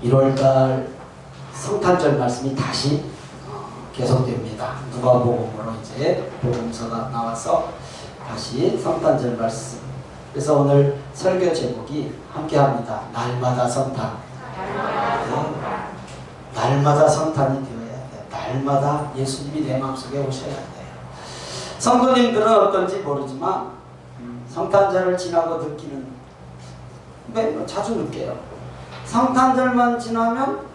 1월달 성탄절 말씀이 다시 계속됩니다. 누가복음으로 이제 복음서가 나와서 다시 성탄절 말씀. 그래서 오늘 설교 제목이 함께합니다. 날마다 성탄. 날마다 성탄이 되어야 돼. 날마다 예수님이 내 마음속에 오셔야 돼요. 성도님들은 어떤지 모르지만 성탄절을 지나고 느끼는, 자주 느껴요. 성탄절만 지나면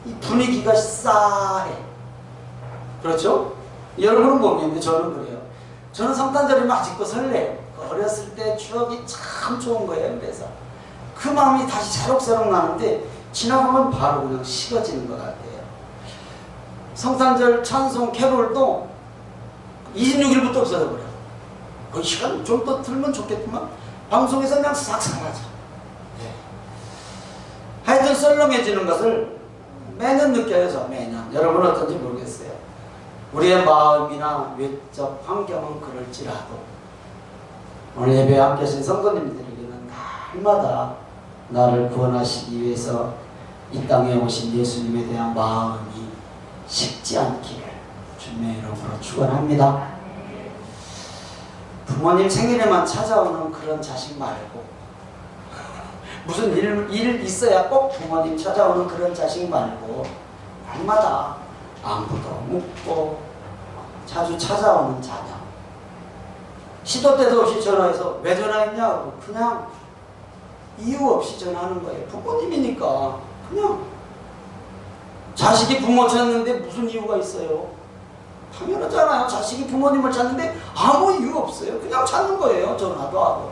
이 분위기가 싸해. 그렇죠? 여러분은 모르겠는데 저는 그래요. 저는 성탄절이면 아직도 설레요. 어렸을 때 추억이 참 좋은 거예요. 그래서 그 마음이 다시 새록새록 나는데 지나가면 바로 그냥 식어지는 것 같아요. 성탄절 찬송 캐롤도 26일부터 없어져 버려요. 그 시간 좀 더 틀면 좋겠지만 방송에서 그냥 싹 사라져. 하여튼 썰렁해지는 것을 매년 느껴요. 저 매년. 여러분 어떤지 모르겠어요. 우리의 마음이나 외적 환경은 그럴지라도 오늘 예배에 함께 하신 성도님들에게는 날마다 나를 구원하시기 위해서 이 땅에 오신 예수님에 대한 마음이 식지 않기를 주님의 이름으로 축원합니다. 부모님 생일에만 찾아오는 그런 자식 말고 무슨 일 있어야 꼭 부모님 찾아오는 그런 자식 말고 날마다 안부도 묻고 자주 찾아오는 자녀. 시도 때도 없이 전화해서 왜 전화했냐고 그냥 이유 없이 전화하는 거예요. 부모님이니까 그냥. 자식이 부모 찾는데 무슨 이유가 있어요? 당연하잖아요. 자식이 부모님을 찾는데 아무 이유 없어요. 그냥 찾는 거예요. 전화도 하고.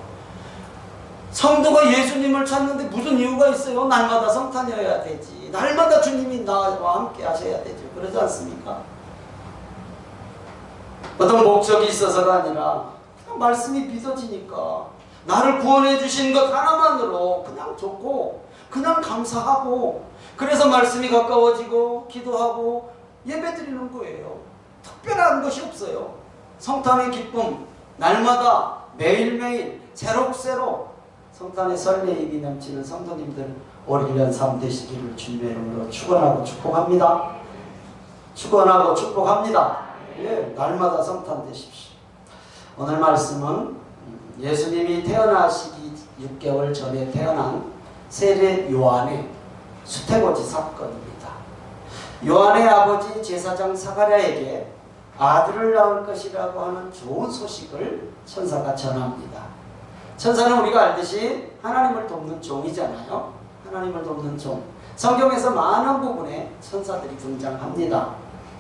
성도가 예수님을 찾는데 무슨 이유가 있어요? 날마다 성탄이어야 되지. 날마다 주님이 나와 함께 하셔야 되죠. 그러지 않습니까? 어떤 목적이 있어서가 아니라 그냥 말씀이 믿어지니까 나를 구원해 주신 것 하나만으로 그냥 좋고 그냥 감사하고 그래서 말씀이 가까워지고 기도하고 예배드리는 거예요. 특별한 것이 없어요. 성탄의 기쁨 날마다 매일매일 새록새록 성탄의 설레임이 넘치는 성도님들 올 1년 삶 되시기를 주님의 이름으로 축원하고 축복합니다. 축원하고 축복합니다. 예, 날마다 성탄 되십시오. 오늘 말씀은 예수님이 태어나시기 6개월 전에 태어난 세례 요한의 수태고지 사건입니다. 요한의 아버지 제사장 사가랴에게 아들을 낳을 것이라고 하는 좋은 소식을 천사가 전합니다. 천사는 우리가 알듯이 하나님을 돕는 종이잖아요. 하나님을 돕는 종. 성경에서 많은 부분에 천사들이 등장합니다.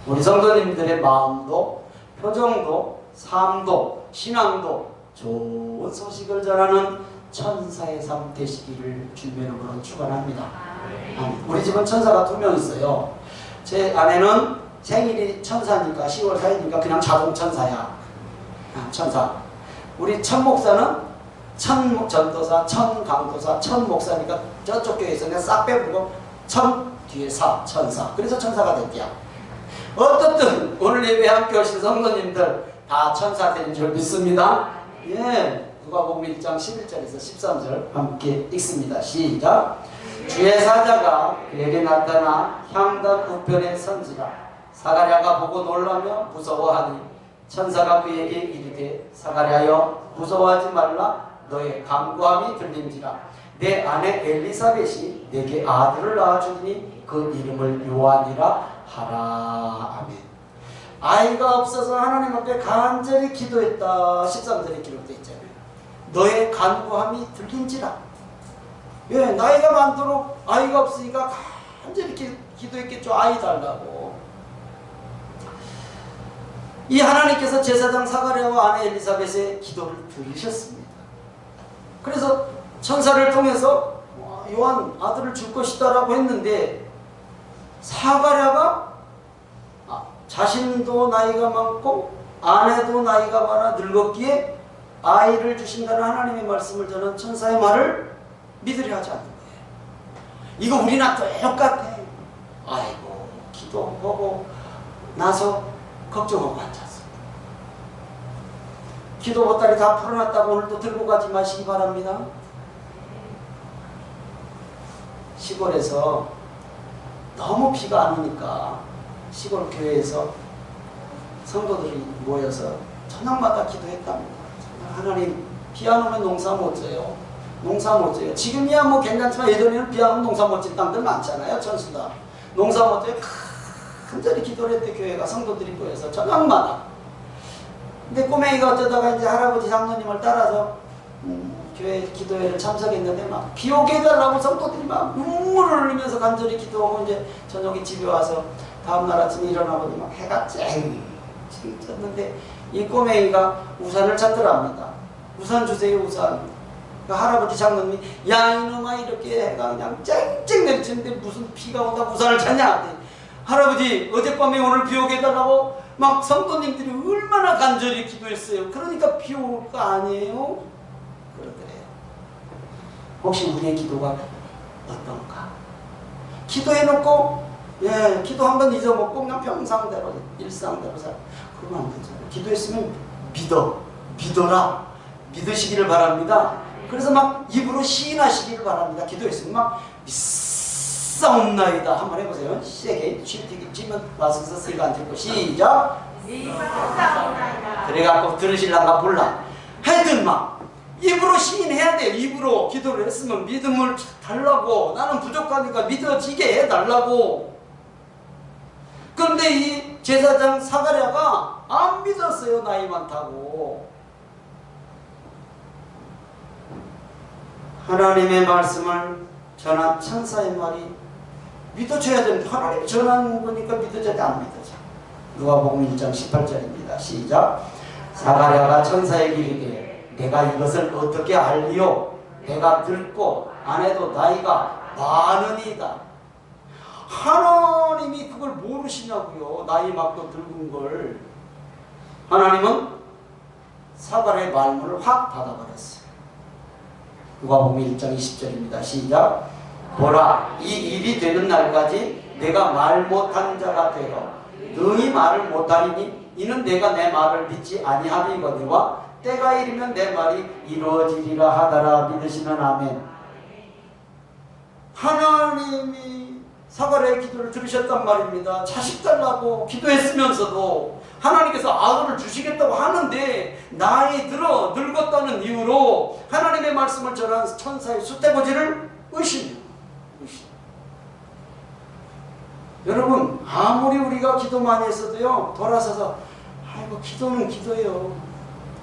우리 성도님들의 마음도 표정도 삶도 신앙도 좋은 소식을 전하는 천사의 삶 되시기를 주님의 이름으로 축원합니다. 우리 집은 천사가 2명 있어요. 제 아내는 생일이 천사니까 10월 4일이니까 그냥 자동 천사야. 천사. 우리 천 목사는 천 전도사, 천 강도사, 천 목사니까 저쪽 교회에서 그냥 싹 빼고 천 뒤에 사, 천사. 그래서 천사가 됐대요. 어떻든 오늘 예배에 함께 오신 성도님들 다 천사들인 줄 믿습니다. 예, 누가복음 1장 11절에서 13절 함께 읽습니다. 시작. 주의 사자가 그에게 나타나 향단 우편에 선지라. 사가랴가 보고 놀라며 무서워하니 천사가 그에게 이르되 사가랴여 무서워하지 말라. 너의 간구함이 들린지라. 내 아내 엘리사벳이 내게 아들을 낳아주니 그 이름을 요한이라 하라. 아멘. 아이가 없어서 하나님 앞에 간절히 기도했다. 13절에 기록되어 있잖아요. 너의 간구함이 들린지라. 예, 나이가 많도록 아이가 없으니까 간절히 기도했겠죠. 아이 달라고. 이 하나님께서 제사장 사가랴와 아내 엘리사벳의 기도를 들으셨습니다. 그래서 천사를 통해서 요한 아들을 줄 것이다 라고 했는데 사가랴가 자신도 나이가 많고 아내도 나이가 많아 늙었기에 아이를 주신다는 하나님의 말씀을 전한 천사의 말을 믿으려 하지 않는 거예요. 이거 우리나 똑같아. 아이고 기도하고 나서 걱정하고 앉았어. 기도 보따리 다 풀어놨다고 오늘도 들고 가지 마시기 바랍니다. 시골에서 너무 비가 안 오니까 시골 교회에서 성도들이 모여서 저녁마다 기도했답니다. 하나님, 비 안 오면 농사 못 져요. 농사 못 져요. 지금이야 뭐 괜찮지만 예전에는 비 안 오면 농사 못 질 땅들 많잖아요. 천수다. 농사 못 져요. 간절히 기도를 했대. 교회가 성도들이 모여서 저녁마다. 근데 꼬맹이가 어쩌다가 이제 할아버지 장로님을 따라서 교회 기도회를 참석했는데 막 비 오게 해달라고 성도들이 막 눈물을 흘리면서 간절히 기도하고 이제 저녁에 집에 와서 다음날 아침에 일어나 보니 막 해가 쨍쨍 떴는데 이 꼬맹이가 우산을 찾더랍니다. 우산 주세요, 우산. 그 할아버지 장로님이 야 이놈아, 이렇게 해가 그냥 쨍쨍 내리치는데 무슨 비가 온다 우산을 찾냐. 할아버지 어젯밤에 오늘 비 오게 해달라고 막 성도님들이 얼마나 간절히 기도했어요. 그러니까 비 올 거 아니에요? 그러더래요. 혹시 우리의 기도가 어떤가? 기도해놓고 기도 한번 잊어먹고 그냥 평상대로 일상대로 살아. 그러면 안 되잖아요. 기도했으면 믿어라. 믿으시기를 바랍니다. 그래서 막 입으로 시인하시기를 바랍니다. 기도했으면 막 믿사옵나이다 한번 해보세요. 세게 쥐면 마스크 쓰기가 안 되고 시작. 그래갖고 들으실란가 몰라. 하여튼 막 입으로 시인해야 돼요. 입으로 기도를 했으면 믿음을 달라고. 나는 부족하니까 믿어지게 해달라고. 그런데 이 제사장 사가랴가 안 믿었어요. 나이 많다고. 하나님의 말씀을 전한 천사의 말이 믿어줘야 됩니다. 하나님이 전한 거니까 믿어줘야 돼, 안 믿어져. 누가복음 1장 18절입니다. 시작. 사가랴가 천사에게 이르되 내가 이것을 어떻게 알리요? 내가 늙고 아내도 나이가 많으니이다. 하나님이 그걸 모르시냐고요. 나이 많고 늙은 걸. 하나님은 사가랴의 말문을 확 닫아버렸어요. 누가복음 1장 20절입니다. 시작. 보라, 이 일이 되는 날까지 내가 말 못한 자가 되어 능히 말을 못하리니 이는 내가 내 말을 믿지 아니함이거니와 때가 이르면 내 말이 이루어지리라 하더라. 믿으시면 아멘. 하나님이 사가랴의 기도를 들으셨단 말입니다. 자식 달라고 기도했으면서도 하나님께서 아들을 주시겠다고 하는데 나이 들어 늙었다는 이유로 하나님의 말씀을 전한 천사의 수태고지를 의심해요. 여러분, 아무리 우리가 기도 많이 했어도요, 돌아서서 아이고 기도는 기도예요.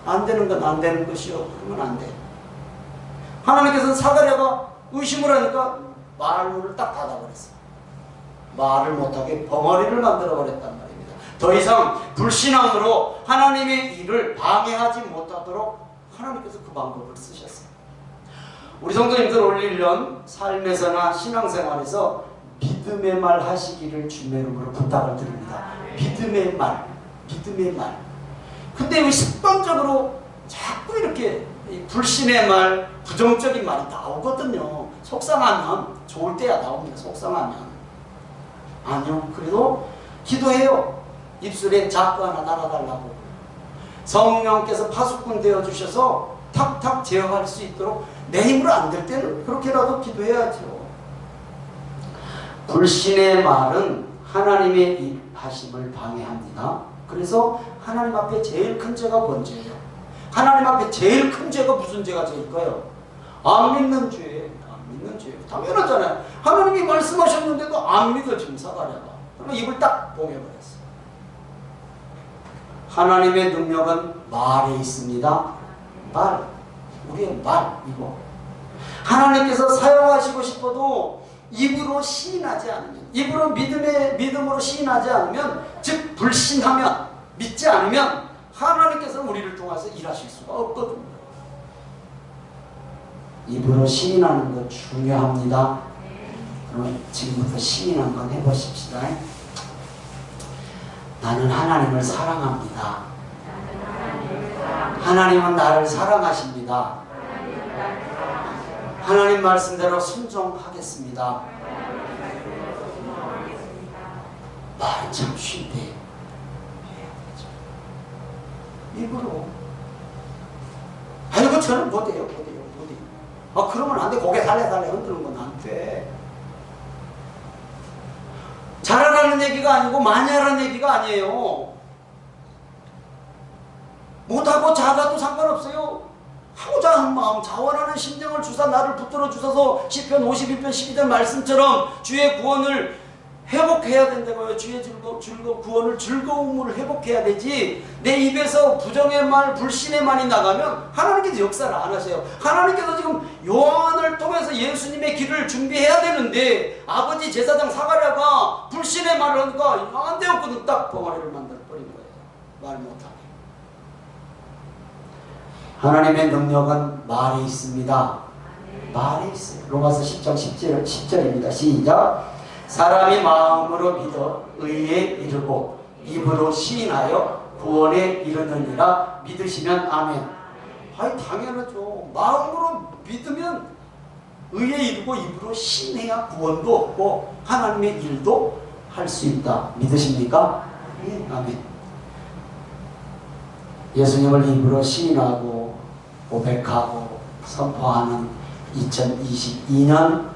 안 되는 건 안 되는 것이요. 그러면 안 돼. 하나님께서는 사가랴가 의심을 하니까 말문을 딱 닫아버렸어요. 말을 못하게 벙어리를 만들어버렸단 말입니다. 더 이상 불신앙으로 하나님의 일을 방해하지 못하도록 하나님께서 그 방법을 쓰셨어요. 우리 성도님들 올 1년 삶에서나 신앙생활에서 믿음의 말 하시기를 주님의 이름으로 부탁을 드립니다. 믿음의 말. 근데 왜 습관적으로 자꾸 이렇게 불신의 말, 부정적인 말이 나오거든요. 속상하면, 좋을 때야 나옵니다. 속상하면. 아니요. 그래도 기도해요. 입술에 자꾸 하나 달아달라고. 성령께서 파수꾼 되어주셔서 탁탁 제어할 수 있도록 내 힘으로 안 될 때는 그렇게라도 기도해야죠. 불신의 말은 하나님의 일하심을 방해합니다. 그래서 하나님 앞에 제일 큰 죄가 뭔 죄예요? 하나님 앞에 제일 큰 죄가 무슨 죄가 제일까요? 안 믿는 죄. 당연하잖아요. 하나님이 말씀하셨는데도 안 믿어 지금 사가랴가. 그러면 입을 딱 봉해버렸어요. 하나님의 능력은 말에 있습니다. 말. 우리의 말. 이거. 하나님께서 사용하시고 싶어도 입으로 시인하지 않으면, 입으로 믿음으로 시인하지 않으면, 즉 불신하면, 믿지 않으면 하나님께서는 우리를 통해서 일하실 수가 없거든요. 입으로 시인하는 것 중요합니다. 그럼 지금부터 시인 한번 해보십시다. 나는 하나님을 사랑합니다. 하나님은 나를 사랑하십니다. 하나님 말씀대로 순종하겠습니다. 말은 참 쉰데 입으로 아이고 저는 못해요. 그러면 안 돼. 고개 살래살래 흔드는 건 안 돼. 하라는 얘기가 아니고 많이 하라는 얘기가 아니에요. 못하고 작아도 상관없어요. 하고자 하는 마음, 자원하는 심정을 주사 나를 붙들어 주셔서 시편 51편 12절 말씀처럼 주의 구원을 회복해야 된다고요. 주의 구원을 즐거움으로 회복해야 되지, 내 입에서 부정의 말, 불신의 말이 나가면 하나님께서 역사를 안 하세요. 하나님께서 지금 요한을 통해서 예수님의 길을 준비해야 되는데 아버지 제사장 사가랴가 불신의 말을 하니까 안 되었거든. 딱 벙어리를 만들어버린 거예요. 말 못하게. 하나님의 능력은 말에 있습니다. 말에 있어요. 로마서 10장 10절입니다. 시작. 사람이 마음으로 믿어 의에 이르고 입으로 시인하여 구원에 이르느니라. 믿으시면 아멘. 아니 당연하죠. 마음으로 믿으면 의에 이르고 입으로 시인해야 구원도 얻고 하나님의 일도 할 수 있다. 믿으십니까? 네. 아멘. 예수님을 입으로 시인하고 고백하고 선포하는 2022년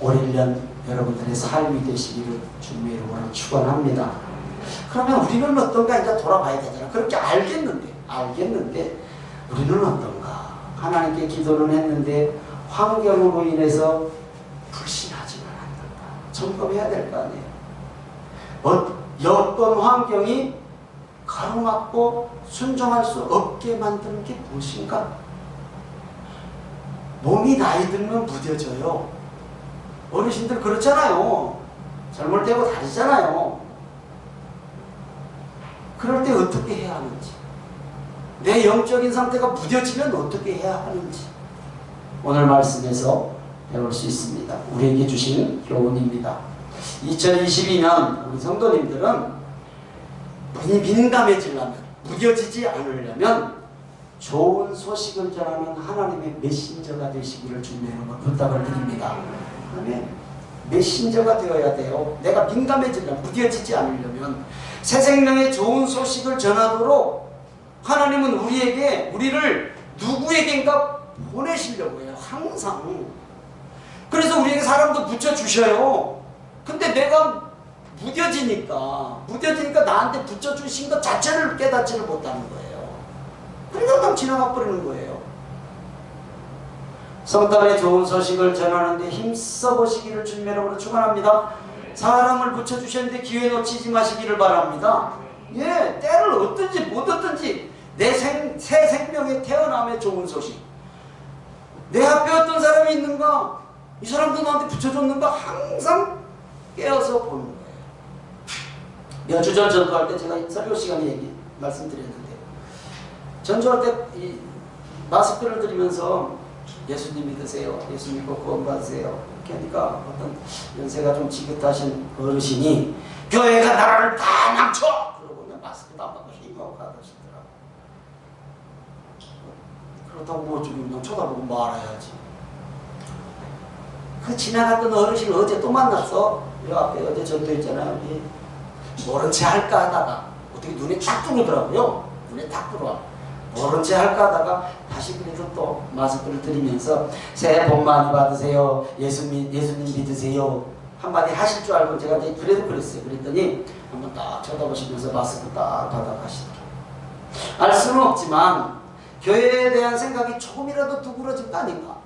올 1년 여러분들의 삶이 되시기를 주님의 이름으로 축원합니다. 그러면 우리는 어떤가 이제 돌아봐야 되잖아. 그렇게 알겠는데 우리는 어떤가? 하나님께 기도는 했는데 환경으로 인해서 불신하지는 않는다. 점검해야 될 거 아니에요. 어떤 환경이 가로막고 순종할 수 없게 만드는 게 무엇인가? 몸이 나이 들면 무뎌져요. 어르신들 그렇잖아요. 젊을 때고 다르잖아요. 그럴 때 어떻게 해야 하는지, 내 영적인 상태가 무뎌지면 어떻게 해야 하는지 오늘 말씀에서 배울 수 있습니다. 우리에게 주신 교훈입니다. 2022년 우리 성도님들은 민감해지려면, 무뎌지지 않으려면 좋은 소식을 전하는 하나님의 메신저가 되시기를 주님으로 부탁을 드립니다. 메신저가 되어야 돼요. 내가 민감해지려면, 무뎌지지 않으려면 새 생명의 좋은 소식을 전하도록 하나님은 우리를 누구에겐가 보내시려고 해요. 항상. 그래서 우리에게 사람도 붙여주셔요. 근데 내가 무뎌지니까 나한테 붙여주신 것 자체를 깨닫지를 못하는 거예요. 그러니까 그냥 지나가 버리는 거예요. 성탄의 좋은 소식을 전하는데 힘써보시기를 주님의 이름으로 축원합니다. 사람을 붙여주셨는데 기회 놓치지 마시기를 바랍니다. 예, 때를 얻든지 못 얻든지 새 생명의 태어남의 좋은 소식, 내 앞에 어떤 사람이 있는가, 이 사람도 나한테 붙여줬는가 항상 깨어서 보는 거예요. 몇 주 전 전도할 때 제가 설교 시간에 말씀드렸는데, 전도할 때 이 마스크를 들이면서 예수님 믿으세요, 예수 믿고 구원 받으세요 이렇게 하니까 어떤 연세가 좀 지긋하신 어르신이 교회가 나라를 다 망쳐! 그러고 그냥 마스크도 안 받고 힘하고 가시더라고요. 그렇다고 뭐 좀 그냥 쳐다보고 말아야지. 그 지나갔던 어르신을 어제 또 만났어. 이 앞에 어제 전도했잖아요. 모른 채 할까 하다가 어떻게 눈에 딱 들어오더라고요. 눈에 딱 들어와. 모른 채 할까 하다가 다시 그래서 또 마스크를 들이면서 새해 복 많이 받으세요. 예수님 믿으세요. 한마디 하실 줄 알고 제가 그래도 그랬어요. 그랬더니 한번 딱 쳐다보시면서 마스크 딱 받아가시더라고요. 알 수는 없지만 교회에 대한 생각이 조금이라도 두그러진 거 아닌가?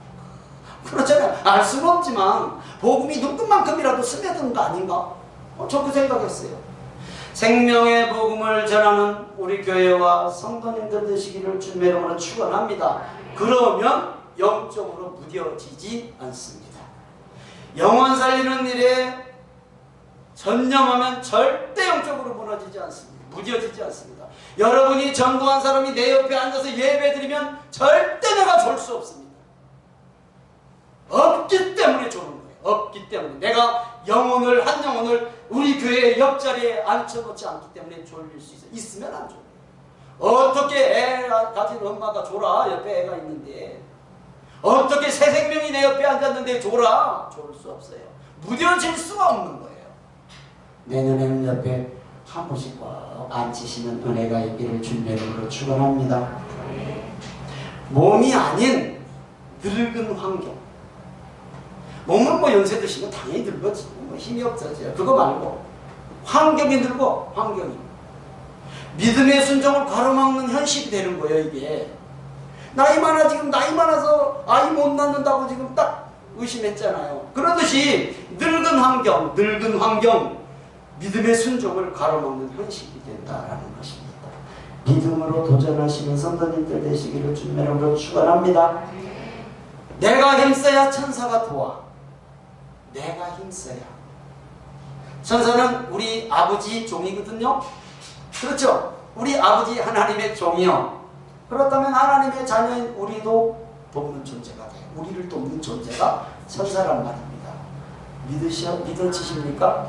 그렇잖아요. 알 수는 없지만 복음이 눈끝만큼이라도 스며든 거 아닌가? 저 그 생각했어요. 생명의 복음을 전하는 우리 교회와 성도님들 되시기를 주님의 이름으로 축원합니다. 그러면 영적으로 무뎌지지 않습니다. 영혼 살리는 일에 전념하면 절대 영적으로 무너지지 않습니다. 무뎌지지 않습니다. 여러분이 전도한 사람이 내 옆에 앉아서 예배드리면 절대 내가 졸 수 없습니다. 없기 때문에 조는 거예요. 없기 때문에 내가 한 영혼을 우리 교회의 옆자리에 앉혀놓지 않기 때문에 졸릴 수 있어요. 있으면 안 졸려요. 어떻게 애 가진 엄마가 졸아? 옆에 애가 있는데. 어떻게 새 생명이 내 옆에 앉았는데 졸아? 졸을 수 없어요. 무뎌질 수가 없는 거예요. 내년에는 옆에 한 번씩 꼭 앉히시는 은혜가 있기를 주님의 이름으로 축원합니다. 몸이 아닌 늙은 환경. 몸은 뭐 연세 드시면 당연히 늙었지. 뭐 힘이 없어져요. 그거 말고 환경이 늙어. 환경이. 믿음의 순종을 가로막는 현실이 되는 거예요. 이게 나이 많아서 아이 못 낳는다고 지금 딱 의심했잖아요. 그러듯이 늙은 환경 믿음의 순종을 가로막는 현실이 된다라는 것입니다. 믿음으로 도전하시는 성도님들 되시기를 주님으로 축원합니다. 내가 힘써야 천사가 도와. 내가 힘써야. 천사는 우리 아버지 종이거든요. 그렇죠? 우리 아버지 하나님의 종이요. 그렇다면 하나님의 자녀인 우리도 돕는 존재가 돼요. 우리를 돕는 존재가 천사란 말입니다. 믿어지십니까?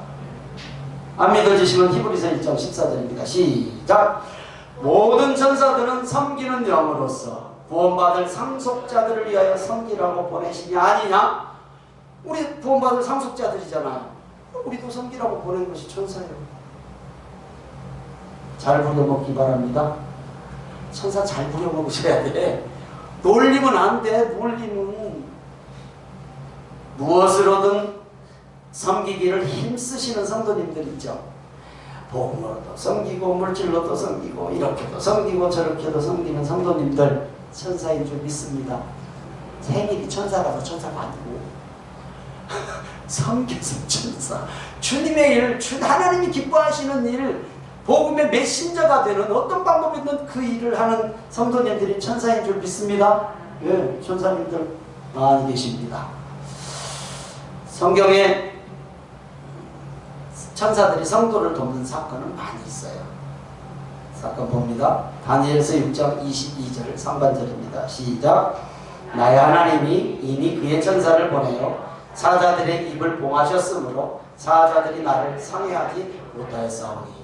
안 믿어지시면 히브리서 1장 14절입니다. 시작! 모든 천사들은 섬기는 영으로서 구원받을 상속자들을 위하여 섬기라고 보내시냐 아니냐? 우리 구원받을 상속자들이잖아요. 우리도 섬기라고 보낸 것이 천사예요. 잘 부려먹기 바랍니다. 천사 잘 부려먹으셔야 돼. 놀리면 안 돼. 놀리면. 무엇으로든 섬기기를 힘쓰시는 성도님들 있죠. 복음으로도 섬기고 물질로도 섬기고 이렇게도 섬기고 저렇게도 섬기는 성도님들 천사인 줄 믿습니다. 생일이 천사라서 천사가 아니고 섬겨서 천사. 주님의 일, 하나님이 기뻐하시는 일, 복음의 메신저가 되는 어떤 방법이든 그 일을 하는 성도님들이 천사인 줄 믿습니다. 예, 천사님들 많이 계십니다. 성경에 천사들이 성도를 돕는 사건은 많이 있어요. 사건 봅니다. 다니엘서 6장 22절 상반절입니다. 시작! 나의 하나님이 이미 그의 천사를 보내어 사자들의 입을 봉하셨으므로 사자들이 나를 상해하지 못하였사오니.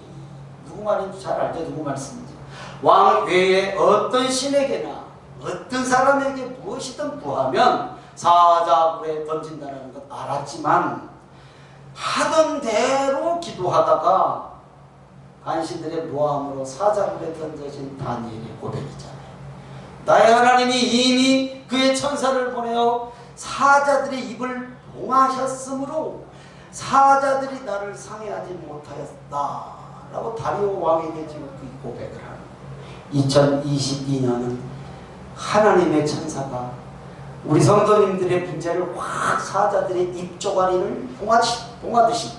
누구 말인지 잘 알죠? 누구 말씀인지. 왕 외에 어떤 신에게나 어떤 사람에게 무엇이든 구하면 사자굴에 던진다는 것 알았지만 하던 대로 기도하다가 간신들의 모함으로 사자굴에 던져진 다니엘의 고백이잖아요. 나의 하나님이 이미 그의 천사를 보내어 사자들의 입을 봉하셨으므로 사자들이 나를 상해하지 못하였다 라고 다리오 왕에게 지금 그 고백을 하는 2022년은 하나님의 천사가 우리 성도님들의 문제를 확 사자들의 입조가리를 봉하듯이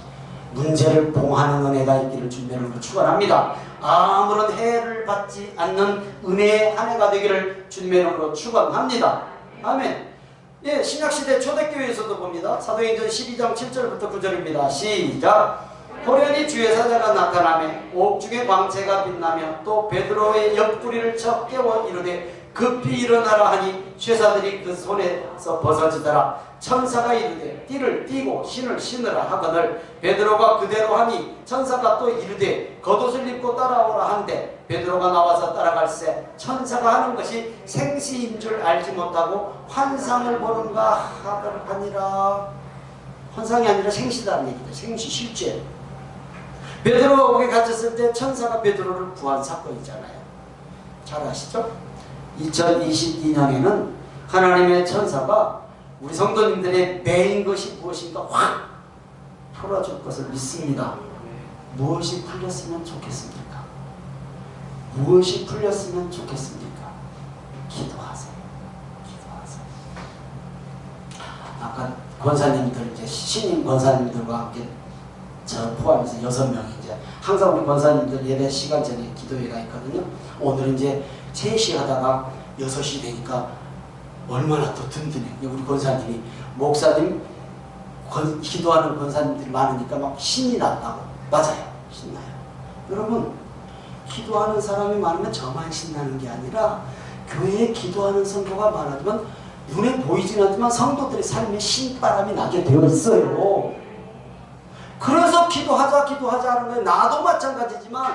문제를 봉하는 은혜가 있기를 주님으로 축원합니다. 아무런 해를 받지 않는 은혜의 한 해가 되기를 주님의 이름으로 축원합니다. 아멘. 예, 신약시대 초대교회에서도 봅니다. 사도행전 12장 7절부터 9절입니다. 시작! 호련히 주의 사자가 나타나며 옥중의 광채가 빛나며 또 베드로의 옆구리를 쳐 깨워 이르되 급히 일어나라 하니 쇠사들이 그 손에서 벗어지더라. 천사가 이르되 띠를 띠고 신을 신으라 하거늘 베드로가 그대로 하니 천사가 또 이르되 겉옷을 입고 따라오라 한데 베드로가 나와서 따라갈새 천사가 하는 것이 생시인 줄 알지 못하고 환상을 보는가 하니라. 환상이 아니라 생시다는 얘기다. 생시 실제. 베드로가 거기 갇혔을 때 천사가 베드로를 구한 사건이잖아요. 잘 아시죠? 2022년에는 하나님의 천사가 우리 성도님들의 매인 것이 무엇인가 확 풀어줄 것을 믿습니다. 무엇이 풀렸으면 좋겠습니까? 무엇이 풀렸으면 좋겠습니까? 기도하세요. 기도하세요. 아까 권사님들, 이제 신임 권사님들과 함께 저 포함해서 6명이 이제 항상 우리 권사님들 예배 시간 전에 기도회가 있거든요. 오늘 이제 3시 하다가 6시 되니까 얼마나 더 든든해. 우리 권사님이 목사님 기도하는 권사님들이 많으니까 막 신이 났다고. 맞아요. 신나요. 여러분 기도하는 사람이 많으면 저만 신나는 게 아니라 교회에 기도하는 성도가 많아지면 눈에 보이진 않지만 성도들의 삶에 신바람이 나게 되어 있어요. 그래서 기도하자 하는 거예요. 나도 마찬가지지만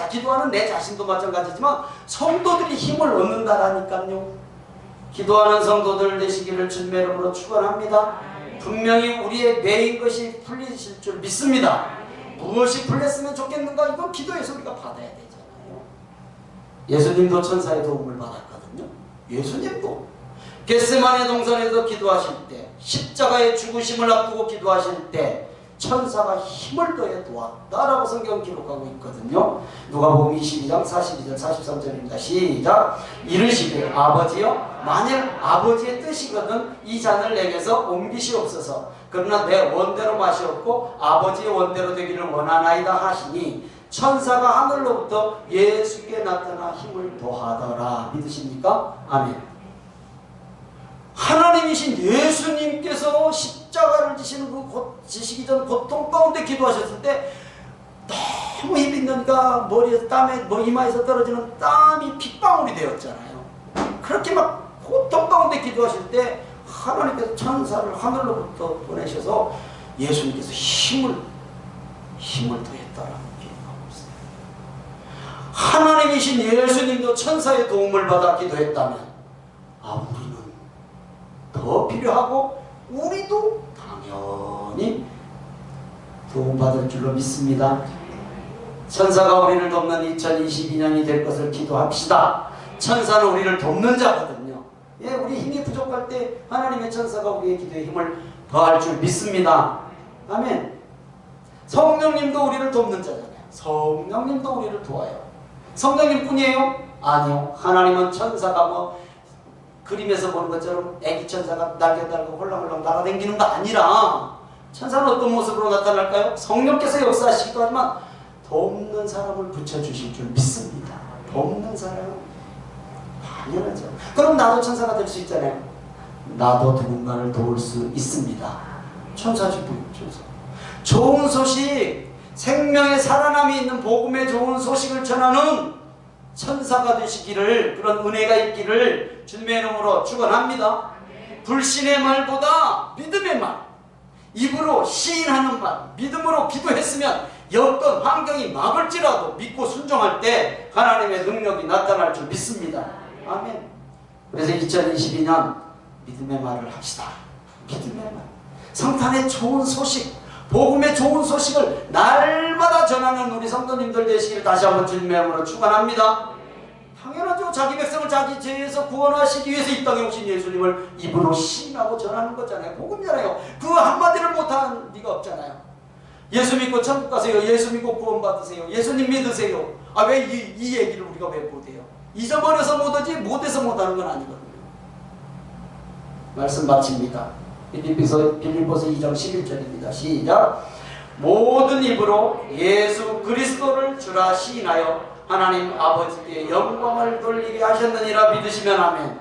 기도하는 내 자신도 마찬가지지만 성도들이 힘을 얻는다라니까요. 기도하는 성도들 되시기를 주님의 이름으로 축원합니다. 분명히 우리의 매인 것이 풀리실 줄 믿습니다. 무엇이 풀렸으면 좋겠는가? 이건 기도에서 우리가 받아야 되잖아요. 예수님도 천사의 도움을 받았거든요. 예수님도 겟세마네 동산에서 기도하실 때 십자가의 죽으심을 앞두고 기도하실 때 천사가 힘을 더해 도왔다라고 성경 기록하고 있거든요. 누가복음 22장 42절 43절입니다. 시작. 이르시되 아버지여 만일 아버지의 뜻이거든 이 잔을 내게서 옮기시옵소서. 그러나 내 원대로 마시옵고 아버지의 원대로 되기를 원하나이다 하시니 천사가 하늘로부터 예수께 나타나 힘을 더하더라. 믿으십니까? 아멘. 하나님이신 예수님께서 십자가를 지시는 지시기 전 고통 가운데 기도하셨을 때 너무 힘이 있는가 머리에서 땀에 이마에서 떨어지는 땀이 핏방울이 되었잖아요. 그렇게 막 고통 가운데 기도하실 때 하나님께서 천사를 하늘로부터 보내셔서 예수님께서 힘을 더했다라는 기도가 없어요. 하나님이신 예수님도 천사의 도움을 받아 기도했다면 우리는 더 필요하고 우리도 당연히 도움받을 줄로 믿습니다. 천사가 우리를 돕는 2022년이 될 것을 기도합시다. 천사는 우리를 돕는 자거든요. 예, 우리 힘이 부족할 때 하나님의 천사가 우리의 기도에 힘을 더할 줄 믿습니다. 아멘. 성령님도 우리를 돕는 자잖아요. 성령님도 우리를 도와요. 성령님 뿐이에요? 아니요. 하나님은 천사가 그림에서 보는 것처럼 애기 천사가 날개 달고 홀랑홀랑 날아다니는 거 아니라 천사는 어떤 모습으로 나타날까요? 성령께서 역사하시기도 하지만 돕는 사람을 붙여주실 줄 믿습니다. 돕는 사람은 당연하죠. 그럼 나도 천사가 될 수 있잖아요. 나도 누군가를 도울 수 있습니다. 천사지 뭐예요? 천사. 좋은 소식, 생명의 살아남이 있는 복음의 좋은 소식을 전하는 천사가 되시기를, 그런 은혜가 있기를 주님의 이름으로 축원합니다. 불신의 말보다 믿음의 말, 입으로 시인하는 말, 믿음으로 기도했으면 여건 환경이 막을지라도 믿고 순종할 때 하나님의 능력이 나타날 줄 믿습니다. 아멘. 그래서 2022년 믿음의 말을 합시다. 믿음의 말, 성탄의 좋은 소식, 복음의 좋은 소식을 날마다 전하는 우리 성도님들 되시기를 다시 한번 주님의 이름으로 축원합니다. 당연하죠. 자기 백성을 자기 죄에서 구원하시기 위해서 이 땅에 오신 예수님을 입으로 시인하고 전하는 거잖아요. 복음이잖아요. 그 한마디를 못한 네가 없잖아요. 예수 믿고 천국 가세요. 예수 믿고 구원 받으세요. 예수님 믿으세요. 왜 이 얘기를 우리가 왜 못해요? 잊어버려서 못하지 못해서 못하는 건 아니거든요. 말씀 마칩니다. 빌립보서 2장 11절입니다. 시작. 모든 입으로 예수 그리스도를 주라 시인하여 하나님 아버지께 영광을 돌리게 하셨느니라 믿으시면 아멘.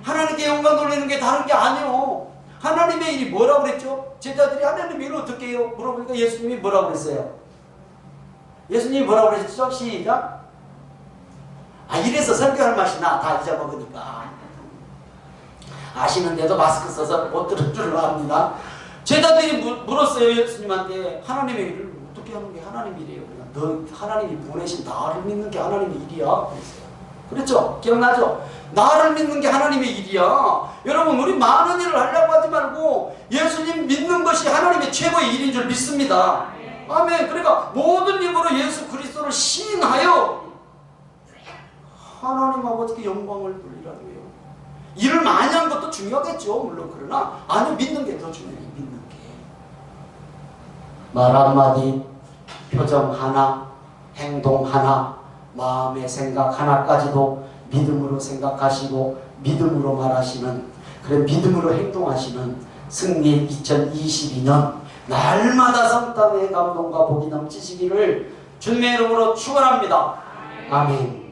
하나님께 영광 돌리는 게 다른 게 아니요. 하나님의 일이 뭐라고 그랬죠? 제자들이 하나님의 일을 어떻게 해요? 물어보니까 예수님이 뭐라고 그랬어요? 예수님이 뭐라고 그랬죠? 시작. 이래서 설교할 맛이 나. 다 잊어먹으니까. 아시는데도 마스크 써서 못 들을 줄 압니다. 제자들이 물었어요. 예수님한테 하나님의 일을 어떻게 하는 게 하나님 일이에요? 너 하나님이 보내신 나를 믿는 게 하나님의 일이야. 그랬어요. 그랬죠? 기억나죠? 나를 믿는 게 하나님의 일이야. 여러분, 우리 많은 일을 하려고 하지 말고 예수님 믿는 것이 하나님의 최고의 일인 줄 믿습니다. 아멘. 그러니까 모든 입으로 예수 그리스도를 시인하여 하나님 아버지께 영광을 돌리라는 거예요. 일을 많이 하는 것도 중요하겠죠. 물론 그러나 아니, 믿는 게 더 중요해요. 믿는 게. 말 한마디, 표정 하나, 행동 하나, 마음의 생각 하나까지도 믿음으로 생각하시고 믿음으로 말하시는, 그래 믿음으로 행동하시는 승리의 2022년 날마다 성탄의 감동과 복이 넘치시기를 주님의 이름으로 축원합니다. 아멘.